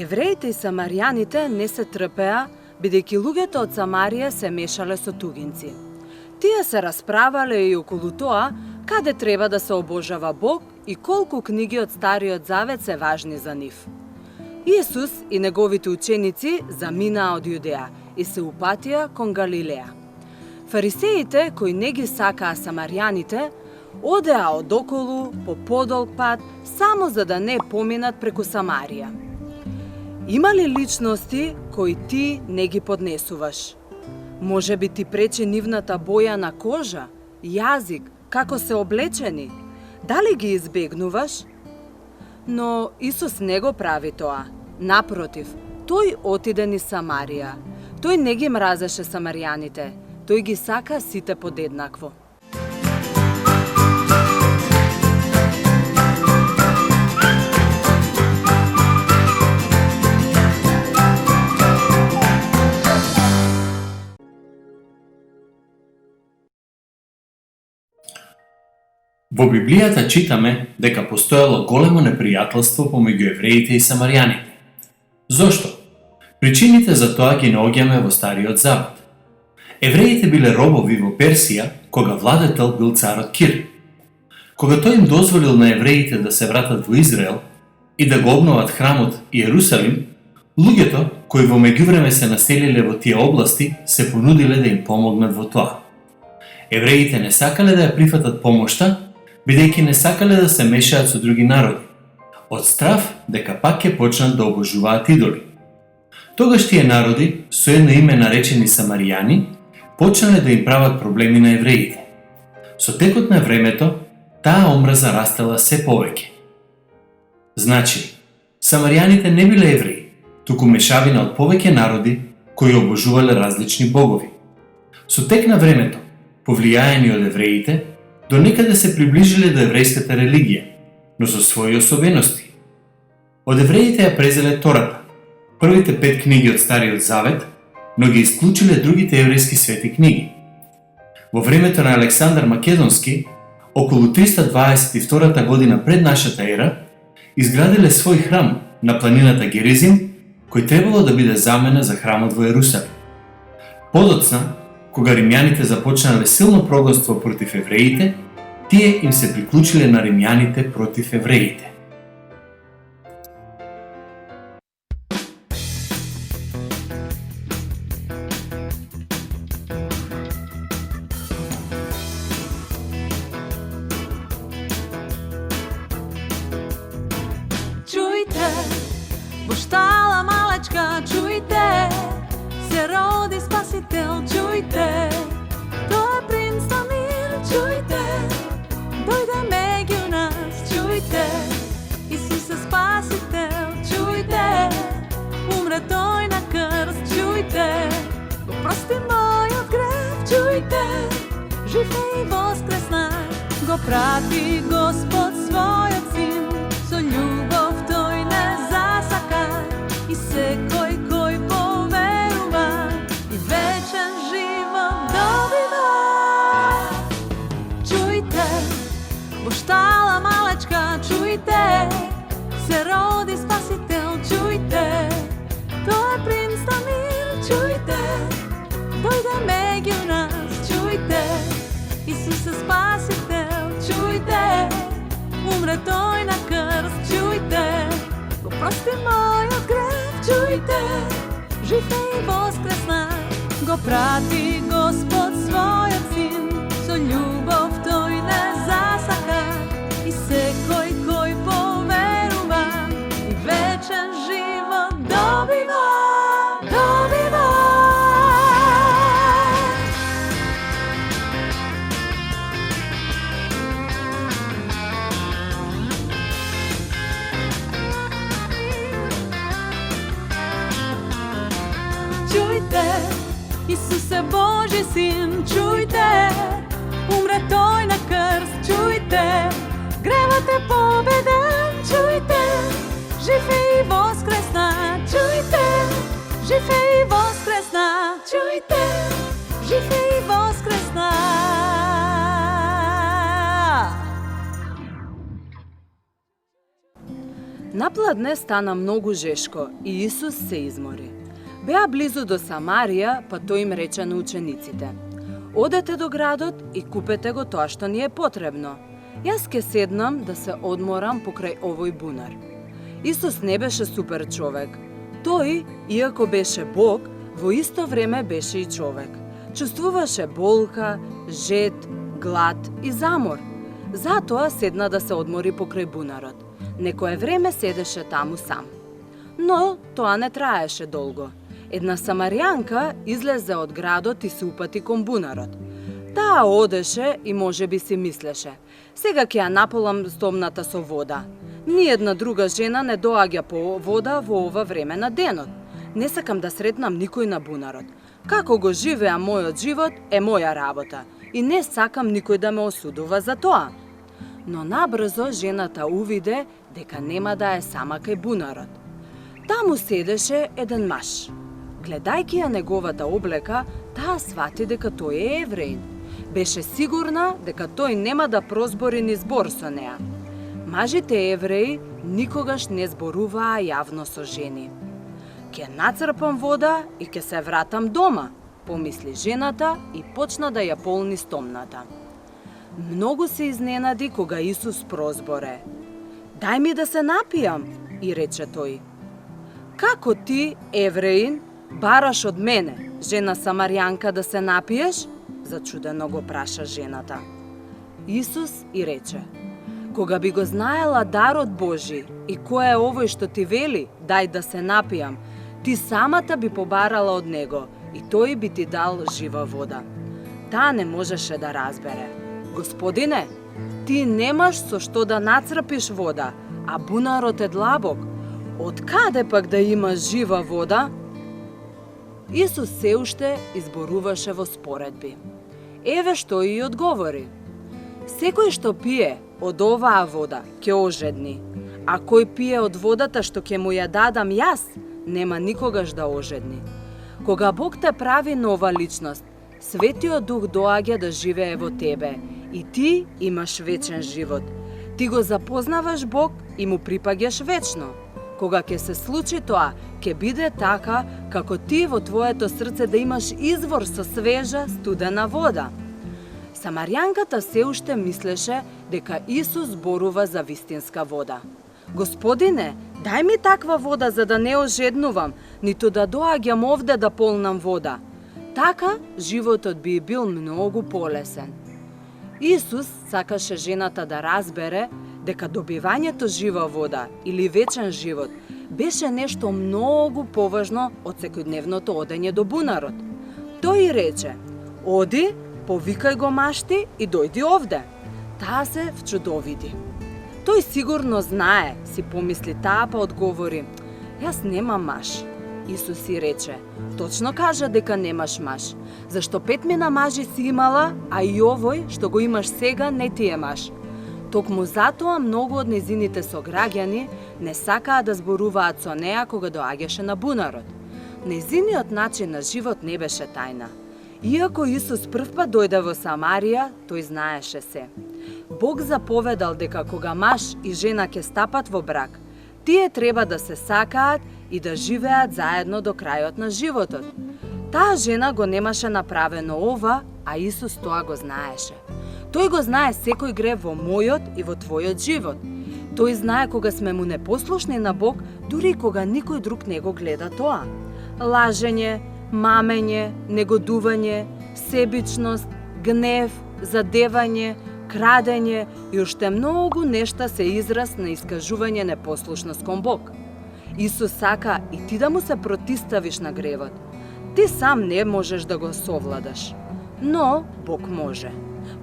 Евреите и самаријаните не се трпеа, бидејќи луѓето од Самарија се мешале со тугинци. Тие се расправале и околу тоа каде треба да се обожава Бог и колку книги од Стариот Завет се важни за нив. Исус и неговите ученици заминаа од Јудеја и се упатија кон Галилеја. Фарисеите, кои не ги сакаа самаријаните, одеа одоколу по подолг пат само за да не поминат преку Самарија. Има ли личности кои ти не ги поднесуваш? Може би ти пречи нивната боја на кожа, јазик, како се облечени? Дали ги избегнуваш? Но Исус не го прави тоа. Напротив, тој отиде низ Самарија. Тој не ги мразеше самаријаните. Тој ги сака сите подеднакво. Во Библијата читаме дека постоело големо непријателство помеѓу евреите и самаријаните. Зошто? Причините за тоа ги наоѓаме во Стариот Завет. Евреите биле робови во Персија кога владетел бил царот Кир. Кога тој им дозволил на евреите да се вратат во Израел и да го обноват храмот Иерусалим, луѓето кои во меѓувреме се населиле во тие области се понудиле да им помогнат во тоа. Евреите не сакале да ја прифатат помошта, бидејќи не сакале да се мешаат со други народи, од страв дека пак ќе почнат да обожуваат идоли. Тогаш тие народи, со едно име наречени самаријани, почнале да им прават проблеми на евреите. Со текот на времето, таа омраза растела се повеќе. Значи, самаријаните не биле евреи, туку мешавина од повеќе народи кои обожувале различни богови. Со тек на времето, повлијаени од евреите, до некаде се приближиле до еврејската религија, но со своји особености. Од евреите ја презеле Тората, првите 5 книги од Стариот Завет, но ги исклучиле другите еврејски свети книги. Во времето на Александар Македонски, околу 322 година пред нашата ера, изградиле свој храм на планината Геризим, кој требало да биде замена за храмот во Ерусалим. Подоцна, кога римјаните започнале силно прогонство против евреите, тие им се приклучиле на римјаните против евреите. Чујте, во штала малечка, чујте, се роди Спасител, чујте, тој е принц на мир, чујте, дојде меѓу нас, чујте, Исус е Спасител, чујте, умре тој на крст, чујте, го прости мојот грев, чујте, жив е и воскресна, го прати Господ својот син, со љубов тој не засака, и секој кој поверува и вечен живот добива. Чујте, во штала малечка, чујте, се роди Спасител, чујте, тој е принц на мир, чујте, дојде меѓу нас, чујте, Исус е Спасител, чујте, умре тој на крст, чујте, го прости мојот грев, чујте, жив е и воскресна, го прати Господ својот син, со љубов тој не засака, и секој кој поверува и вечен живот добива, добива. Чујте, Исус е Божи син, чујте, умре тој на крст, чујте, гревот е победен, чујте, жив е и воскресна, чујте, жив е и воскресна, чујте, жив е и воскресна. Напладне стана многу жешко и Исус се измори. Беа близу до Самарија, па тој им рече на учениците: "Одете до градот и купете го тоа што ни е потребно. Јас ке седнам да се одморам покрај овој бунар." Исус не беше супер човек. Тој, иако беше Бог, во исто време беше и човек. Чувствуваше болка, жед, глад и замор. Затоа седна да се одмори покрај бунарот. Некое време седеше таму сам. Но тоа не траеше долго. Една самарјанка излезе од градот и се упати кон бунарот. Таа одеше и можеби си мислеше: "Сега ќе ја наполам стомната со вода. Ниедна друга жена не доаѓа по вода во ова време на денот. Не сакам да сретнам никој на бунарот. Како го живеа мојот живот е моја работа и не сакам никој да ме осудува за тоа." Но набрзо жената увиде дека нема да е сама кај бунарот. Таму седеше еден маж. Гледајќи ја неговата облека, таа свати дека тој е евреин. Беше сигурна дека тој нема да прозбори ни збор со неа. Мажите евреи никогаш не зборуваа јавно со жени. "Ке нацрпам вода и ке се вратам дома," помисли жената и почна да ја полни стомната. Многу се изненади кога Исус прозборе: "Дај ми да се напијам," и рече тој. "Како ти, евреин, бараш од мене, жена самарјанка, да се напиеш?" зачудено го праша жената. Исус и рече: "Кога би го знаела дарот Божи и кој е овој што ти вели, дај да се напијам, ти самата би побарала од него и тој би ти дал жива вода." Таа не можеше да разбере. "Господине, ти немаш со што да нацрпиш вода, а бунарот е длабок. Од каде пак да имаш жива вода?" Исус се уште изборуваше во споредби. Еве што и одговори: "Секој што пие од оваа вода ќе ожедни, а кој пие од водата што ќе му ја дадам јас, нема никогаш да ожедни. Кога Бог те прави нова личност, Светиот Дух доаѓа да живее во тебе и ти имаш вечен живот. Ти го запознаваш Бог и му припаѓаш вечно. Кога ќе се случи тоа, ќе биде така како ти во твоето срце да имаш извор со свежа, студена вода." Самарјанката се уште мислеше дека Исус зборува за вистинска вода. "Господине, дај ми таква вода за да не ожеднувам, ниту да доаѓам овде да полнам вода." Така животот би бил многу полесен. Исус сакаше жената да разбере дека добивањето жива вода или вечен живот беше нешто многу поважно од секојдневното одење до бунарот. Тој рече: "Оди, повикај го машти и дојди овде." Таа се вчудовиди. "Тој сигурно знае," си помисли таа, па одговори: "Јас немам маж." Исус си рече: "Точно кажа дека немаш маж, зашто 5 мажи си имала, а и овој што го имаш сега не ти е маж." Токму затоа многу од незините сограѓани не сакаа да зборуваат со неа кога доаѓаше на бунарот. Незиниот начин на живот не беше тајна. Иако Исус првпат дојде во Самарија, тој знаеше се. Бог заповедал дека кога маж и жена ќе стапат во брак, тие треба да се сакаат и да живеат заедно до крајот на животот. Таа жена го немаше направено ова, а Исус тоа го знаеше. Тој го знае секој грев во мојот и во твојот живот. Тој знае кога сме му непослушни на Бог, дури кога никој друг не го гледа тоа. Лажење, мамење, негодување, себичност, гнев, задевање, крадење и уште многу нешта се израз на искажување непослушност кон Бог. Исус сака и ти да му се протиставиш на гревот. Ти сам не можеш да го совладаш, но Бог може.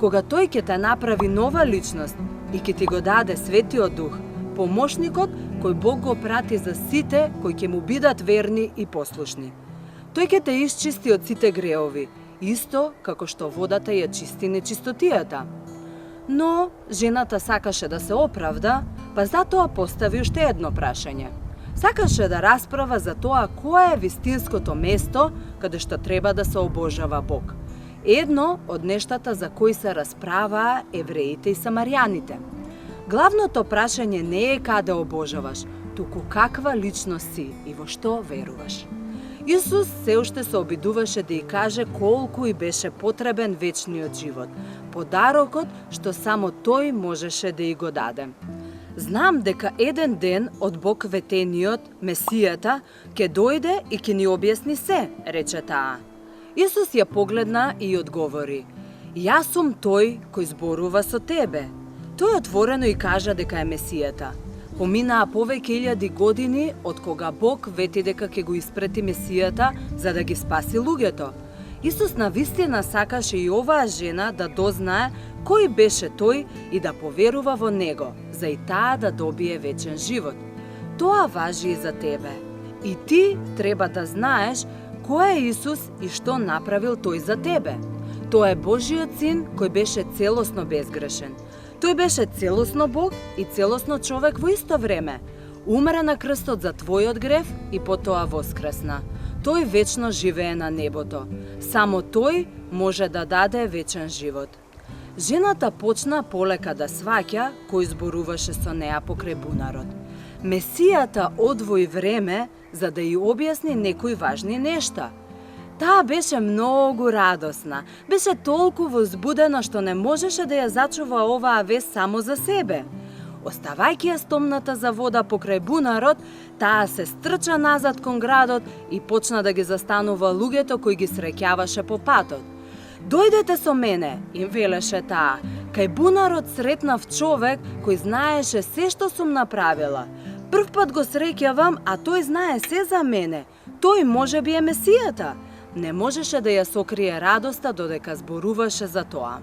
Кога тој ќе те направи нова личност и ќе ти го даде Светиот Дух, помошникот кој Бог го прати за сите кои ќе му бидат верни и послушни. Тој ќе те исчисти од сите греови, исто како што водата ја чисти нечистотијата. Но жената сакаше да се оправда, па затоа постави уште едно прашање. Сакаше да расправа за тоа кое е вистинското место каде што треба да се обожава Бог. Едно од нештата за кои се расправаа евреите и самарјаните. Главното прашање не е каде обожаваш, туку каква личност си и во што веруваш. Исус се уште се обидуваше да ја каже колку и беше потребен вечниот живот, подарокот што само тој можеше да ја го даде. Знам дека еден ден од Бог ветениот, Месијата, ќе дојде и ќе ни објасни се, рече таа. Исус ја погледна и одговори: Јас сум тој кој зборува со тебе. Тој отворено и кажа дека е Месијата. Поминаа повеќе илјади години од кога Бог вети дека ќе го испрети Месијата за да ги спаси луѓето. Исус навистина сакаше и оваа жена да дознае кој беше тој и да поверува во него, за и таа да добие вечен живот. Тоа важи и за тебе. И ти треба да знаеш кој е Исус и што направил тој за тебе. Тоа е Божиот син кој беше целосно безгрешен. Тој беше целосно Бог и целосно човек во исто време. Умре на крстот за твојот грев и потоа воскресна. Тој вечно живее на небото. Само тој може да даде вечен живот. Жената почна полека да сваќа кој зборуваше со неа покрај бунарот. Месијата одвои време за да ја објасни некои важни нешта. Таа беше многу радосна, беше толку возбудена што не можеше да ја зачува оваа вест само за себе. Оставајќи ја стомната за вода покрај бунарот, таа се стрча назад кон градот и почна да ги застанува луѓето кои ги среќаваше по патот. Дојдете со мене, им велеше таа. Кај бунарот сретнав човек кој знаеше се што сум направила. Прв пат го среќавам, а тој знае се за мене. Тој може би е Месијата. Не можеше да ја сокрие радоста додека зборуваше за тоа.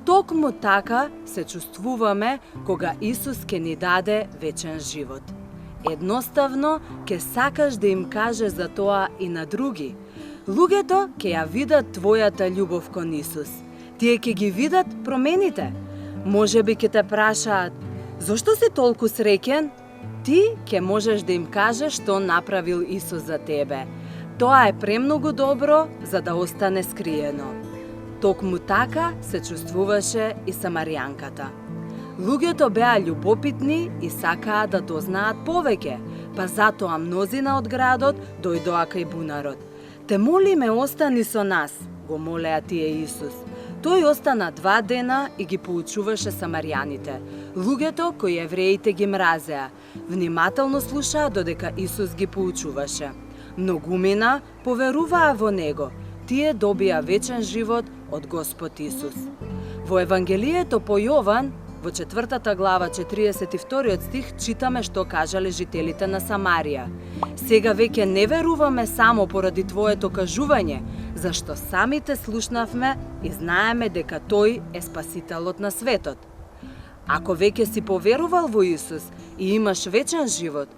Токму така се чувствуваме кога Исус ќе ни даде вечен живот. Едноставно ќе сакаш да им кажеш за тоа и на други. Луѓето ќе ја видат твојата љубов кон Исус. Тие ќе ги видат промените. Можеби ќе те прашаат: зошто си толку среќен? Ти ќе можеш да им кажеш што направил Исус за тебе. Тоа е премногу добро за да остане скриено. Токму така се чувствуваше и самаријанката. Луѓето беа љубопитни и сакаа да дознаат повеќе, па затоа мнозина од градот дојдоа кај бунарот. Те молиме, остани со нас, го молеа тие Исус. Тој остана 2 дена и ги поучуваше самаријаните, луѓето кои евреите ги мразеа. Внимателно слушаа додека Исус ги поучуваше. Многумина поверуваа во него. Тие добија вечен живот од Господ Исус. Во Евангелието по Јован, во 4 глава 42 стих, читаме што кажале жителите на Самарија. Сега веќе не веруваме само поради твоето кажување, зашто самите слушнавме и знаеме дека тој е спасителот на светот. Ако веќе си поверувал во Исус и имаш вечен живот,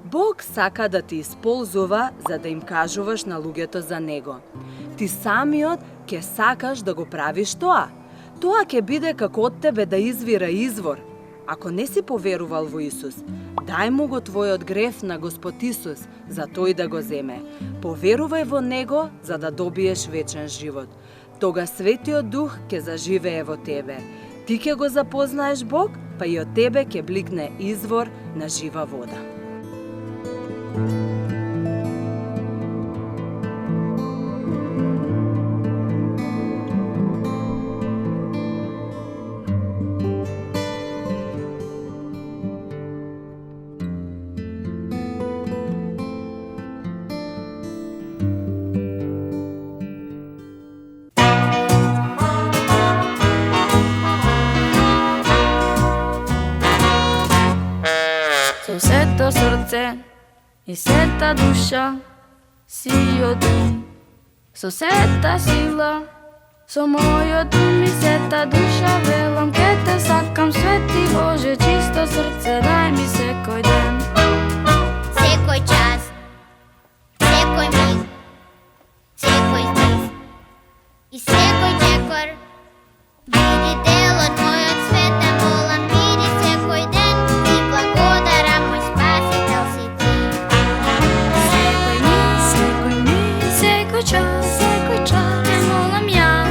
Бог сака да ти исползува за да им кажуваш на луѓето за него. Ти самиот ќе сакаш да го правиш тоа. Тоа ќе биде како од тебе да извира извор. Ако не си поверувал во Исус, дај му го твојот грев на Господ Исус, за тој да го земе. Поверувај во него за да добиеш вечен живот. Тога Светиот Дух ќе заживее во тебе. Ти ќе го запознаеш Бог, па и од тебе ќе бликне извор на жива вода. Со сето срце и сета душа си одум. Со сета сила, со мојот ум и сета душа велам, ке те сакам, Свети Боже, чисто срце дај ми секој ден. Секој час, секој миг, секој стих и секој чекор. Биди дел од мојот свет, те молам, биди секој ден. Ти благодарам, мој спасител си ти. Секој миг, секој час, те молам јас,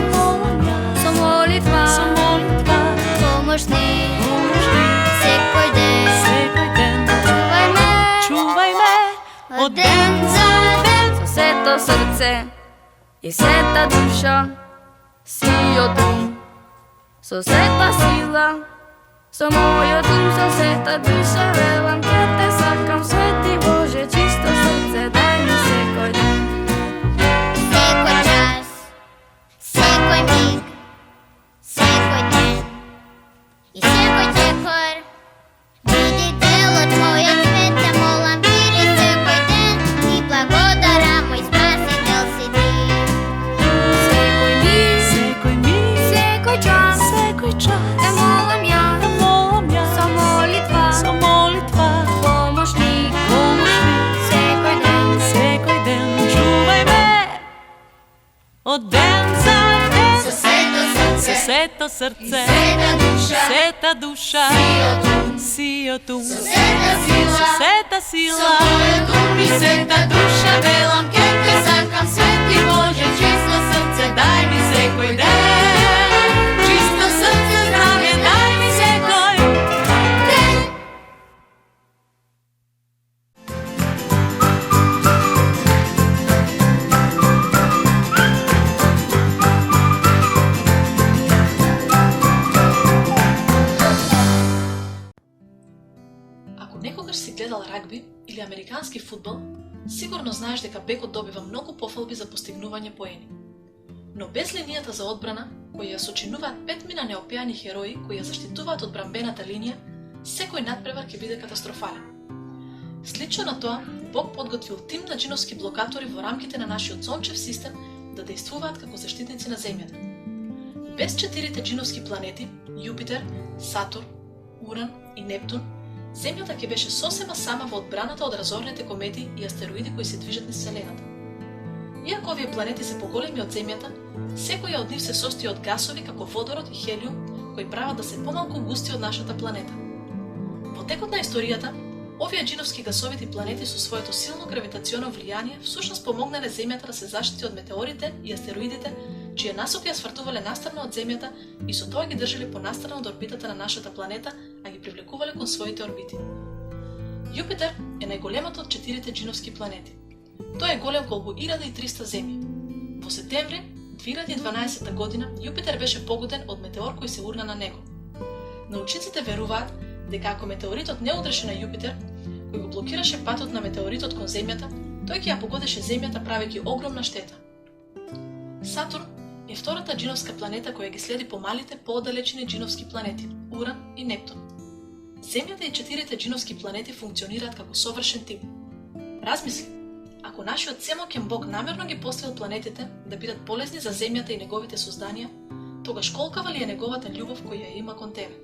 со молитва, помошни, секој ден. Од ден за ден Со сето срце и сета душа си одум. Со сета сила, со мојот ум, со сета душа велам ке те сакам, свети Боже, чисто срце дај ми секој ден. Секој час, секој миг, секој ден и секој чекор. Види дело Твое, свете молам, бири секој ден и благодара мој Спасител си Ти. Секој миг, секој миг, секој час, секој час те молам ја, со молитва, со молитва, помошник, помошник, секој ден, чувај ме. Од ден за ден Со сето срце, со сето срце, сета душа, сета душа си од ум. со сета сила, Со сета со сила, мојот ум и сета душа велам ке те сакам, свети Боже, чисто срце дај ми секој ден. Чисто срце здравје дај ми секој ден. Ако некогаш си гледал рагби или американски фудбал, сигурно знаеш дека бекот добива многу пофалби за постигнување поени. Но без линијата за одбрана, која ја сочинуваат 5 мина неопијани херои кои ја заштитуваат од брамбената линија, секој надпревар ќе биде катастрофален. Слично на тоа, Бог подготвил тим на джиновски блокатори во рамките на нашиот сончев систем да действуваат како заштитници на Земјата. Без 4 джиновски планети, Јупитер, Сатурн, Уран и Нептун, Земјата ќе беше сосема сама во одбраната од разорните комети и астероиди кои се движат низ Вселената. Иако овие планети се поголеми од Земјата, секоја од нив се состои од гасови како водород и хелиум, кои прават да се помалку густи од нашата планета. Во текот на историјата, овие джиновски гасовити планети со своето силно гравитационо влијание всушност помогнале Земјата да се заштити од метеорите и астероидите, чија насоки ја свртувале настрана од Земјата и со тоа ги држале понастрана од орбитата на нашата планета, а ги привлекувале кон своите орбити. Јупитер е најголемата од 4 джиновски планети. Тој е голем колку 1300 земји. Во септември 2012 година Јупитер беше погоден од метеор кој се урна на него. Научниците веруваат дека ако метеоритот не удреше на Јупитер, кој го блокираше патот на метеоритот кон Земјата, тој ќе ја погодеше Земјата правејќи огромна штета. Сатурн е втората джиновска планета која ги следи помалите, пооддалечени джиновски планети – Уран и Нептун. Земјата и 4 джиновски планети функционираат како совршен тим. Размисли, ако нашиот семоќен Бог намерно ги поставил планетите да бидат полезни за Земјата и неговите созданија, тогаш колкава ли е неговата љубов која ја има кон тебе?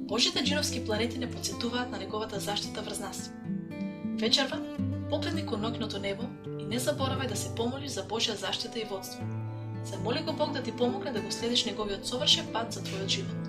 Божите джиновски планети не потсетуваат на неговата заштита врз нас. Вечерва, погледни кон ноќното небо и не заборавај да се помолиш за Божја заштита и водство. Замоли го Бог да ти помогне да го следиш неговиот совршен пат за твојот живот.